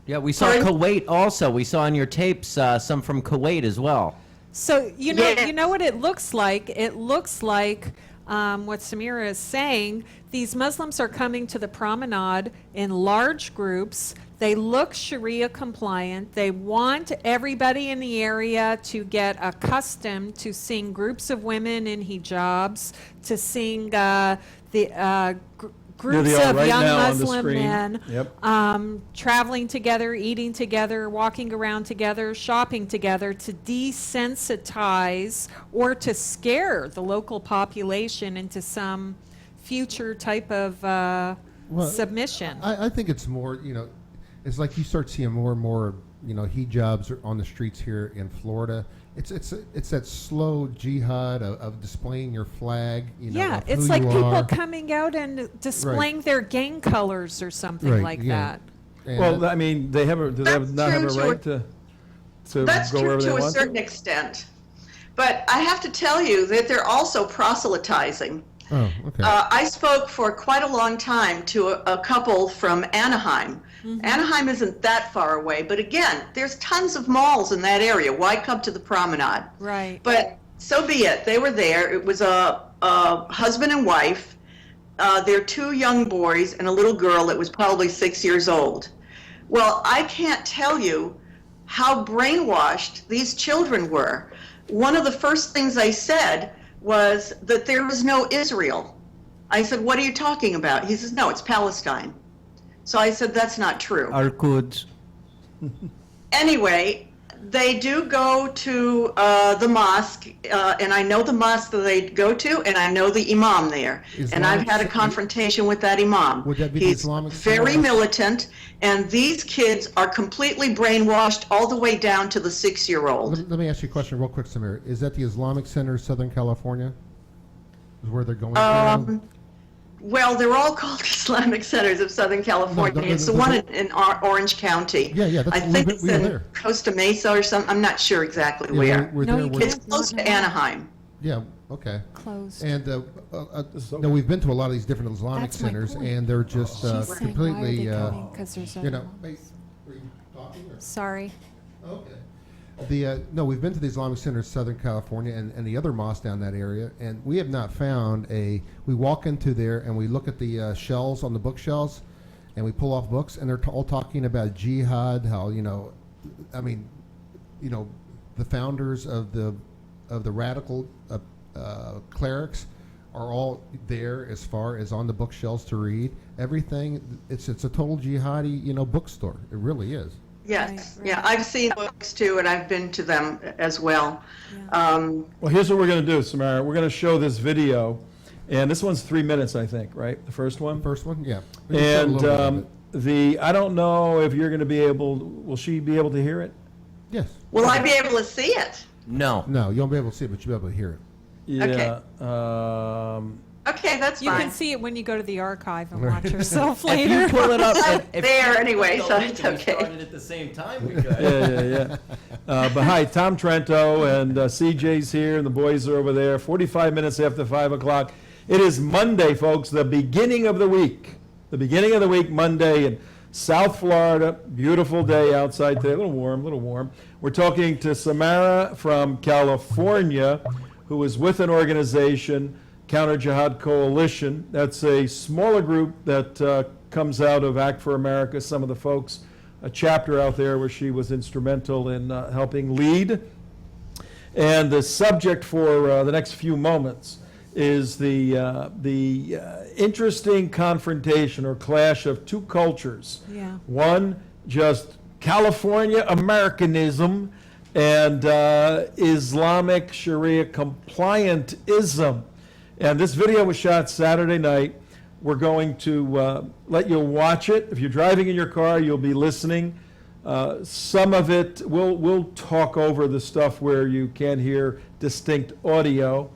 Yeah, we saw Kuwait also. We saw on your tapes some from Kuwait as well. So, you know what it looks like? It looks like what Samira is saying. These Muslims are coming to the Promenade in large groups. They look Sharia compliant. They want everybody in the area to get accustomed to seeing groups of women in hijabs, to seeing groups of right young now on the Muslim screen. men Yep. traveling together, eating together, walking around together, shopping together to desensitize or to scare the local population into some future type of submission. I think it's more, it's like you start seeing more and more, hijabs on the streets here in Florida. It's that slow jihad of displaying your flag. Yeah, of it's who like you people are. coming out and displaying their gang colors or something like that. And Well, I mean, do they That's not have a true right to That's go true wherever they to a want? certain extent. But I have to tell you that they're also proselytizing. oh, okay. I spoke for quite a long time to a couple from Anaheim. Anaheim isn't that far away, but again, there's tons of malls in that area. Why come to the Promenade? Right. But so be it. They were there. It was a husband and wife. Their 2 young boys and a little girl that was probably 6 years old. Well, I can't tell you how brainwashed these children were. One of the first things I said was that there was no Israel. I said, what are you talking about? He says, no, it's Palestine. So I said, that's not true. Arkud. Anyway, they do go to the mosque, and I know the mosque that they go to, and I know the imam there. And I've had a confrontation with that imam. Would that be the He's Islamic very Center? militant, and these kids are completely brainwashed all the way down to the 6-year-old. Let me ask you a question real quick, Samir. Is that the Islamic Center, Southern California? Is where they're going to? Well, they're all called Islamic Centers of Southern California. It's the one in Orange County. Yeah, that's I think it's we were in there. Costa Mesa or something. I'm not sure exactly where. We're No, there. you We're- It's close to Anaheim. Yeah, okay. Closed. And no, we've been to a lot of these different Islamic That's my centers, point. and they're just She's saying, why are completely, they coming? 'Cause there's you know. other Wait, were you talking? Or? Sorry. Okay. No, we've been to the Islamic Center of Southern California and the other mosques down that area, and we have not found we walk into there and we look at the shelves on the bookshelves, and we pull off books, and they're all talking about jihad, how, the founders of the radical clerics are all there as far as on the bookshelves to read. Everything, it's a total jihadi, bookstore. It really is. Yes, Right. yeah, I've seen books too, and I've been to them as well. Well, here's what we're going to do, Samara. We're going to show this video, and this one's 3 minutes, I think, right? The first one? First one, yeah. We just showed a little bit of it. I don't know if you're going to be able, will she be able to hear it? Yes. Will I be able to see it? No. No, you won't be able to see it, but you'll be able to hear it. Yeah. Okay, that's You fine. can see it when you go to the archive and watch yourself If you later. pull it up, It's there anyway, so it's okay. at the same time. We could. Yeah. But hi, Tom Trento and CJ's here, and the boys are over there. 45 minutes after 5 o'clock. It is Monday, folks, the beginning of the week. The beginning of the week, Monday in South Florida. Beautiful day outside today. A little warm. We're talking to Samira from California, who is with an organization, Counter Jihad Coalition. That's a smaller group that comes out of Act for America. Some of the folks, a chapter out there where she was instrumental in helping lead. And the subject for the next few moments is the interesting confrontation or clash of two cultures. Yeah. One, just California Americanism and Islamic Sharia compliantism. And this video was shot Saturday night. We're going to let you watch it. If you're driving in your car, you'll be listening. Some of it, we'll talk over the stuff where you can't hear distinct audio,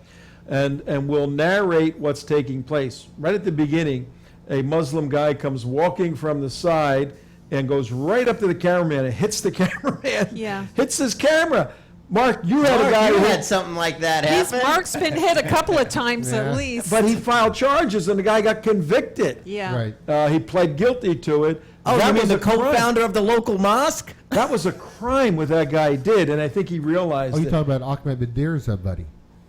and we'll narrate what's taking place. Right at the beginning, a Muslim guy comes walking from the side and goes right up to the cameraman and hits the cameraman. Yeah. Hits his camera. Mark, you had a guy you who had something like that happen. Mark's been hit a couple of times at least. but he filed charges and the guy got convicted. Yeah. Right. He pled guilty to it. Oh, That you mean was the a crime. co-founder of the local mosque? That was a crime what that guy did, and I think he realized Oh, you it. talking about Ahmed Badir's buddy?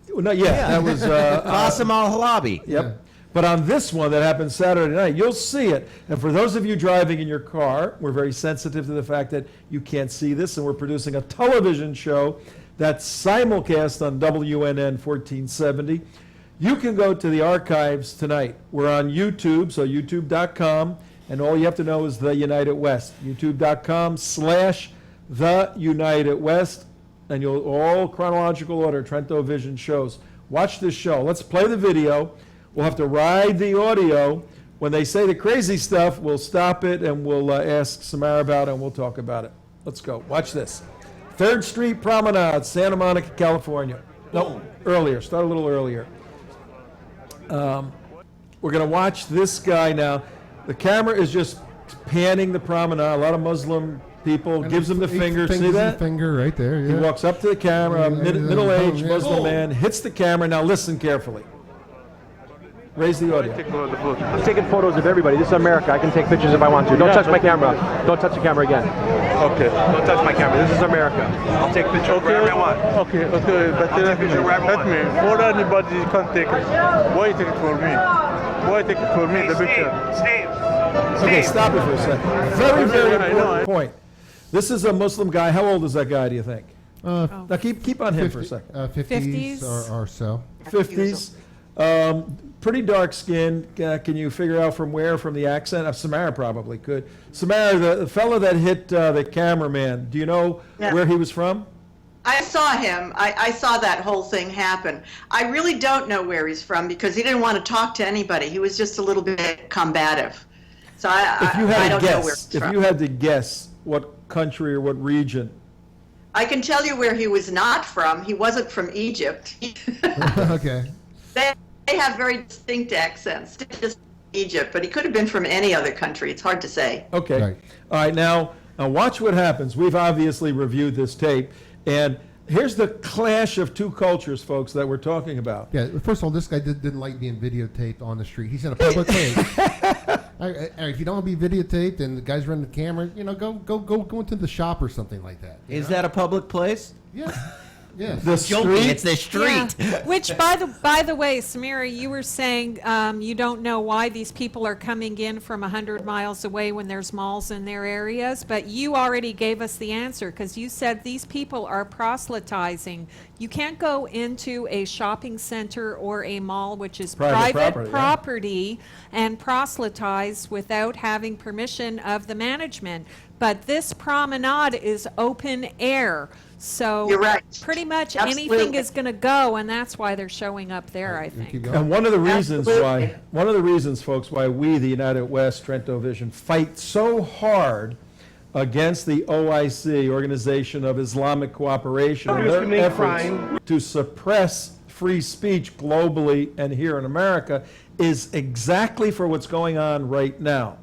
Well, no, that was Qasim al-Halabi. Yep. Yeah. But on this one that happened Saturday night, you'll see it. And for those of you driving in your car, we're very sensitive to the fact that you can't see this, and we're producing a television show that's simulcast on WNN 1470. You can go to the archives tonight. We're on YouTube, so youtube.com, and all you have to know is The United West. youtube.com/The United West, and you'll all chronological order, TrentoVision shows. Watch this show. Let's play the video. We'll have to ride the audio. When they say the crazy stuff, we'll stop it and we'll ask Samara about it and we'll talk about it. Let's go. Watch this. 3rd Street Promenade, Santa Monica, California. No, earlier. Start a little earlier. We're going to watch this guy now. The camera is just panning the promenade. A lot of Muslim people. Gives him the finger. See that? Finger right there. He Yeah. walks up to the camera, a middle-aged Yeah. Muslim man, hits the camera. Now listen carefully. Raise the audio. I'm taking photos of everybody. This is America. I can take pictures if I want to. Don't touch my camera. Don't touch the camera again. Okay. Don't touch my camera. This is America. I'll take pictures wherever I want. Okay, but let me. For anybody, you can't take it. Why you take it for me? Why take it for me, the picture? Okay, stop it for a second. Very, very I know. important point. This is a Muslim guy. How old is that guy, do you think? Now keep on him for a second. 50s or so. 50s. Pretty dark skin. Can you figure out from where? From the accent? Samara probably could. Samara, the fellow that hit the cameraman, do you know where he was from? I saw him. I saw that whole thing happen. I really don't know where he's from because he didn't want to talk to anybody. He was just a little bit combative. So If you I had don't to know where guess, he's if from. you had to guess what country or what region, I can tell you where he was not from. He wasn't from Egypt. Okay. They have very distinct accents. Just Egypt, but he could have been from any other country. It's hard to say. okay. Right. All right, now watch what happens. We've obviously reviewed this tape, and here's the clash of two cultures, folks, that we're talking about. Yeah. First of all, this guy didn't like being videotaped on the street. He's in a public place. If you don't want to be videotaped and the guy's running the camera, go into the shop or something like that. Is that a public place? Yeah. Yeah. The Joking, street, it's the street. Yeah. Which, by the way, Samira, you were saying you don't know why these people are coming in from 100 miles away when there's malls in their areas, but you already gave us the answer because you said these people are proselytizing. You can't go into a shopping center or a mall, which is private property, and proselytize without having permission of the management. But this promenade is open air. So You're right. pretty much Absolutely. anything is going to go, and that's why they're showing up there, I think. Keep going. and one of the reasons Absolutely. folks, why we, the United West, TrentoVision, fight so hard against the OIC, Organization of Islamic Cooperation, and their efforts to suppress free speech globally and here in America is exactly for what's going on right now.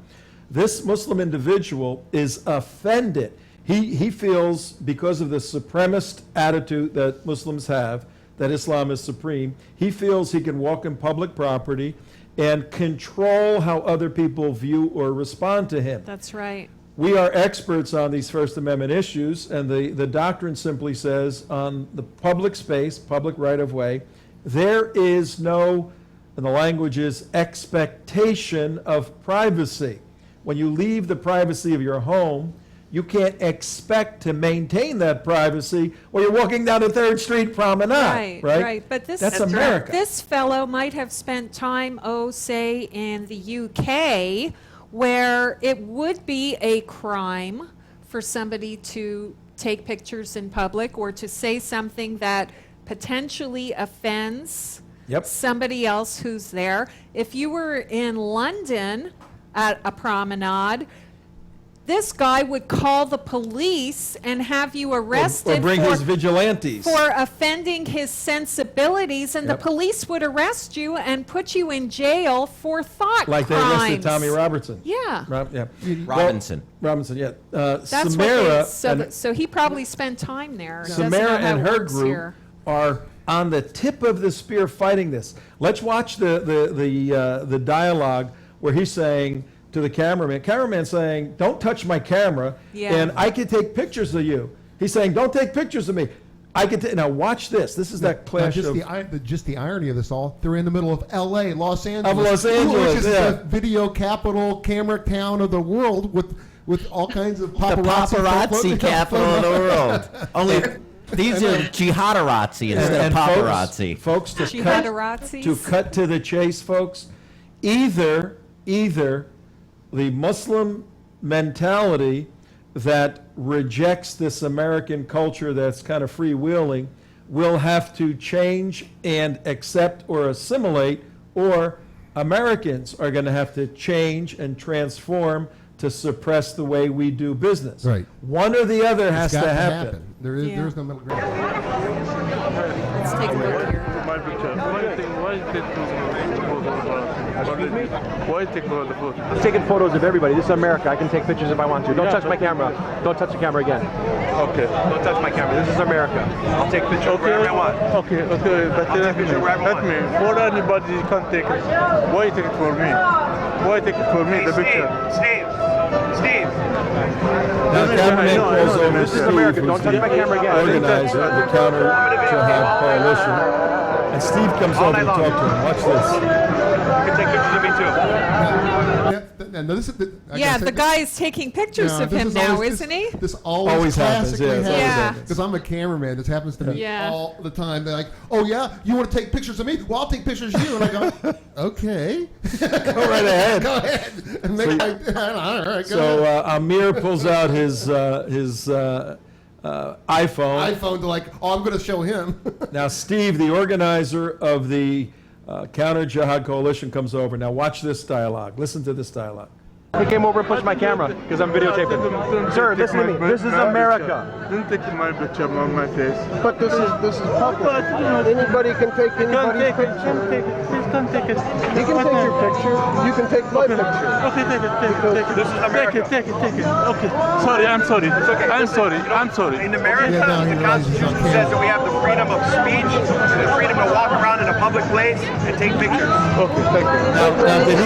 This Muslim individual is offended. He feels, because of the supremacist attitude that Muslims have, that Islam is supreme. He feels he can walk in public property and control how other people view or respond to him. That's right. We are experts on these First Amendment issues, and the doctrine simply says on the public space, public right-of-way, there is no, and the language is, expectation of privacy. When you leave the privacy of your home, you can't expect to maintain that privacy while you're walking down the 3rd Street Promenade, right? But That's America. This fellow might have spent time, say, in the UK, where it would be a crime for somebody to take pictures in public or to say something that potentially offends somebody else who's there. If you were in London at a promenade, this guy would call the police and have you arrested or bring his vigilantes for offending his sensibilities, and the police would arrest you and put you in jail for thought like crimes. they arrested Tommy Robertson. Yeah. Robinson. Robinson, yeah. That's Samira, so he probably spent time there. Doesn't know Samira how and it her works group here. are on the tip of the spear fighting this. Let's watch the dialogue where he's saying to the cameraman saying, "Don't touch my camera, and I can take pictures of you." He's saying, "Don't take pictures of me. I can." Now watch this. This is that clash just of just the irony of this all. They're in the middle of L.A., Los Angeles, Los Angeles, which is the video capital, camera town of the world, with all kinds of paparazzi. The paparazzi capital of the world. Only these are jihadarazzi instead of paparazzi. Folks, Jihadarazzis. to cut to the chase, folks. Either the Muslim mentality that rejects this American culture that's kind of freewheeling will have to change and accept or assimilate, or Americans are going to have to change and transform to suppress the way we do business. Right. One or the other has It's got to happen. There's no middle ground. Let's take a look here. My picture. Why take the photo? I'm taking photos of everybody. This is America. I can take pictures if I want to. Don't touch my camera. Don't touch the camera again. Okay. Don't touch my camera. This is America. I'll take pictures wherever I want. Okay, but I'll take pictures wherever I let want. me. For anybody, you can't take it. Why take it for me? Why take it for me, the picture? Steve. Now, the cameraman pulls over This is Steve, America. who's Don't touch my camera the again. organizer of the Counter Jihad Coalition. And Steve comes over to talk to him. Watch this. You can take pictures of me too. The guy is taking pictures of him now, isn't he? This always happens, classically yeah, it's always happens. happens. Because I'm a cameraman. This happens to me Yeah. all the time. They're like, "Oh yeah, you want to take pictures of me? Well, I'll take pictures of you." And I go, "Okay, Go right ahead. go ahead." And make all right, go So ahead. Amir pulls out his iPhone. iPhone to like, "Oh, I'm going to show him." Now, Steve, the organizer of the Counter Jihad Coalition, comes over. Now, watch this dialogue. Listen to this dialogue. He came over and pushed my camera because I'm videotaping. Sir, listen to me. This is America. Don't take my picture on my face. But this is public. Anybody can take anybody's picture. Please don't take it. You can take your picture. You can take my picture. Okay, take it. This is America. Take it. Okay. Sorry, I'm sorry. I'm sorry. In America, Yeah, no, he the realizes he's on Constitution says that we have the freedom of speech and the freedom to walk around in a public place and take pictures. Okay, thank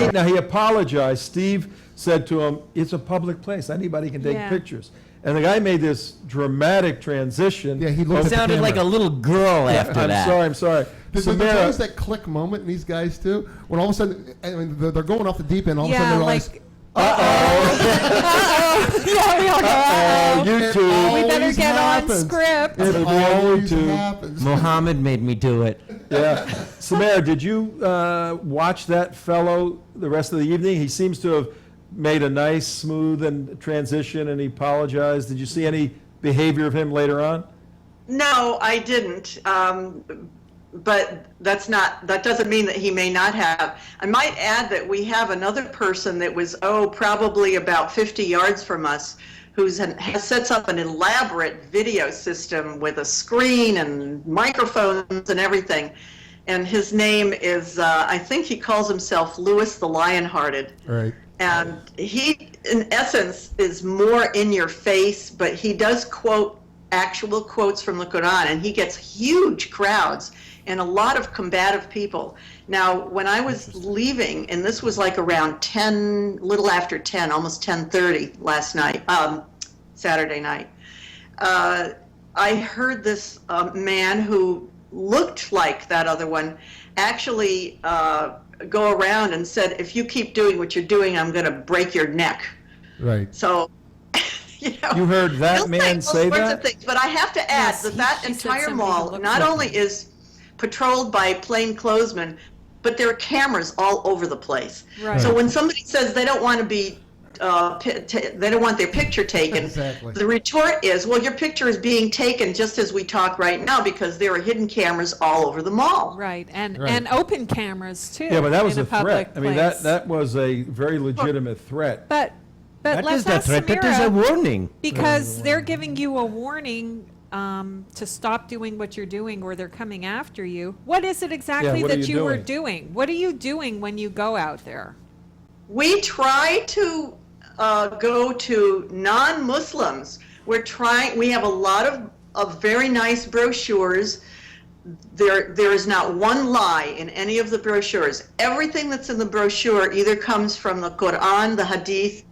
you. Now, he apologized. Steve said to him, "It's a public place. Anybody can take Yeah. pictures." And the guy made this dramatic transition. Yeah, he looked at the Sounded like a camera. little girl after that. I'm sorry. There's always that click moment in these guys too, when all of a sudden, I mean, they're going off the deep end. All of a sudden, Yeah, they realize, YouTube. We better always get happens. on script. It'll be on always YouTube. happens. Muhammad made me do it. Yeah. Samira, did you watch that fellow the rest of the evening? He seems to have made a nice, smooth and transition, and he apologized. Did you see any behavior of him later on? No, I didn't. But that doesn't mean that he may not have. I might add that we have another person that was, probably about 50 yards from us, sets up an elaborate video system with a screen and microphones and everything. And his name is, I think he calls himself Louis the Lionhearted. Right. And he, in essence, is more in your face, but he does quote actual quotes from the Quran, and he gets huge crowds and a lot of combative people. Now, when I was leaving, and this was like around 10, little after 10, almost 10:30 last night, Saturday night, I heard this man who looked like that other one actually go around and said, if you keep doing what you're doing, I'm going to break your neck. Right. So, you know. You heard that he'll man say say all sorts that? of things, but I have to add Yes, that he- that she said entire somebody who mall looked not like only him. is patrolled by plainclothesmen, but there are cameras all over the place. Right. So when somebody says they don't want to be, they don't want their picture taken, Exactly. the retort is, well, your picture is being taken just as we talk right now because there are hidden cameras all over the mall. Right, and Right. open cameras too. Yeah, but that was in a public threat. I mean, place. that was a very legitimate threat. But That let's is a ask threat. That is a Samira, warning. because they're giving you a warning to stop doing what you're doing, or they're coming after you. What is it exactly what are that you you were doing? doing? What are you doing when you go out there? We try to go to non-Muslims. We have a lot of very nice brochures. There is not one lie in any of the brochures. Everything that's in the brochure either comes from the Quran, the Hadith,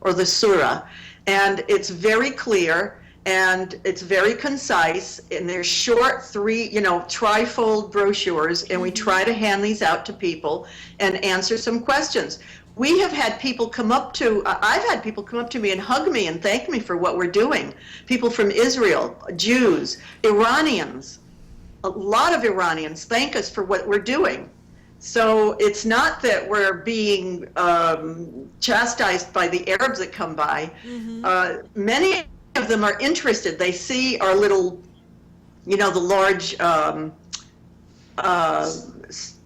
or the Surah. And it's very clear, and it's very concise, and they're short trifold brochures, and we try to hand these out to people and answer some questions. We have had people come up to, I've had people come up to me and hug me and thank me for what we're doing. People from Israel, Jews, Iranians, a lot of Iranians thank us for what we're doing. So it's not that we're being chastised by the Arabs that come by. Many of them are interested. They see our little, the large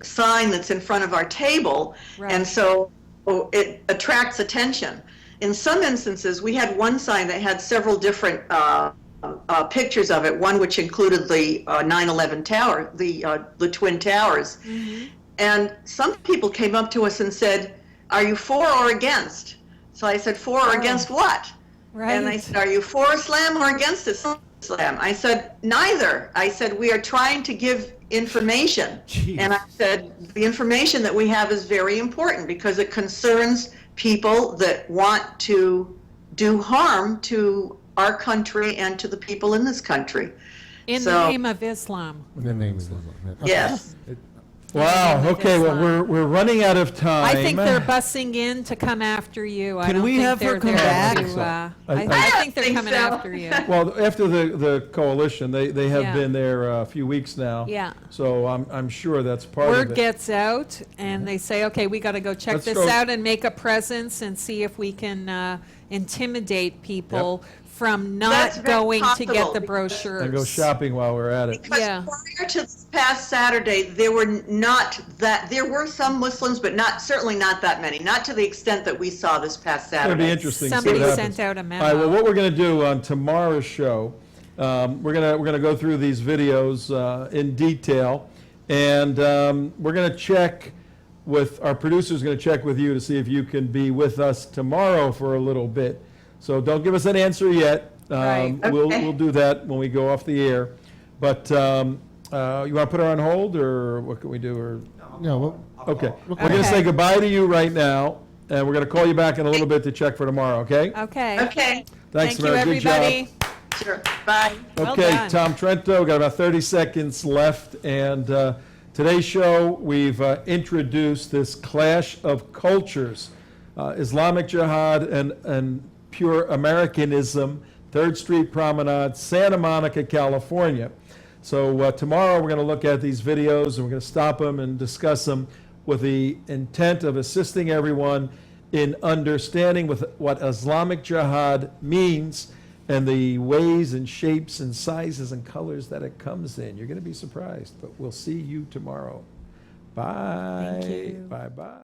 sign that's in front of our table, and so it attracts attention. In some instances, we had one sign that had several different pictures of it, one which included the 9/11 tower, the Twin Towers. And some people came up to us and said, are you for or against? So I said, for or against what? And they said, are you for Islam or against Islam? I said, neither. I said, we are trying to give information. And I said, the information that we have is very important because it concerns people that want to do harm to our country and to the people in this country. In the name of Islam. In the name of Islam. Yes. Wow. Okay. Well, we're running out of time. I think they're bussing in to come after you. I Can don't we think have her they're come there back? to, I I think they're think coming so. after you. Well, after the coalition, they have Yeah. been there a few weeks now. Yeah. So I'm sure that's part of Word it. gets out, and they say, okay, we got to go check Let's this go- out and make a presence and see if we can intimidate people from That's not very going to get possible the because- brochures. And go shopping while we're at it. Because Yeah. prior to this past Saturday, there were some Muslims, but certainly not that many, not to the extent that we saw this past It's going to be Saturday. interesting. to see Somebody what sent happens. out a All memo. right. Well, what we're going to do on tomorrow's show, we're gonna go through these videos in detail, and we're going to check with our producer's going to check with you to see if you can be with us tomorrow for a little bit. So don't give us an answer yet. Right. We'll do that when we go off the air. But you want to put her on hold, or what can we do? Or No, well, okay, we're going to say goodbye to you right now, and we're going to call you back in a little bit to check for tomorrow. Okay? Okay. Okay, Thanks, Thank you, Samira. Good job. everybody. sure, bye. Well Okay, done. Tom Trento, got about 30 seconds left, and today's show, we've introduced this clash of cultures, Islamic Jihad and pure Americanism, 3rd Street Promenade, Santa Monica, California. So tomorrow we're going to look at these videos, and we're going to stop them and discuss them with the intent of assisting everyone in understanding what Islamic Jihad means and the ways and shapes and sizes and colors that it comes in. You're going to be surprised, but we'll see you tomorrow. Bye. Thank you. Bye-bye.